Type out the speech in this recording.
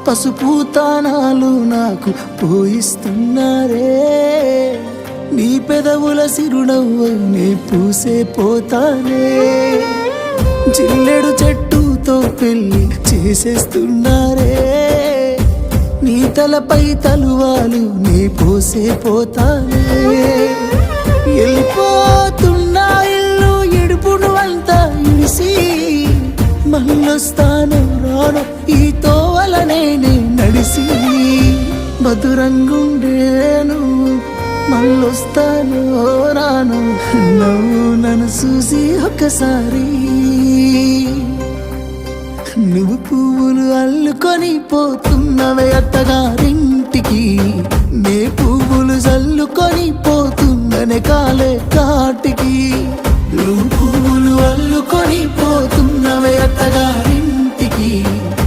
పసుపు తానాలు నాకు పోయిస్తున్నారే నీ పెదవుల సిరునవ్వు నే పూసే పోతానే జిల్లెడు చెట్టుతో పెళ్లి చేసేస్తున్నారే నీ తలపై తలువాలు నీ పోసే పోతానే వెళ్ళిపోతున్నా ఇల్లు ఇడుపును అంతా ఇడిసి మళ్ళొస్తాను రాను ఈ తోవలనే నడిసి మధురంగుండేను మళ్ళొస్తాను రాను నువ్వు నన్ను చూసి ఒక్కసారి నువ్వు పువ్వులు అల్లుకొని పోతున్నవే అత్తగారింటికి నే పువ్వులు చల్లుకొని పోతున్ననే కాలే కాటికి నువ్వు పువ్వులు అల్లుకొని పోతున్నవే అత్తగారి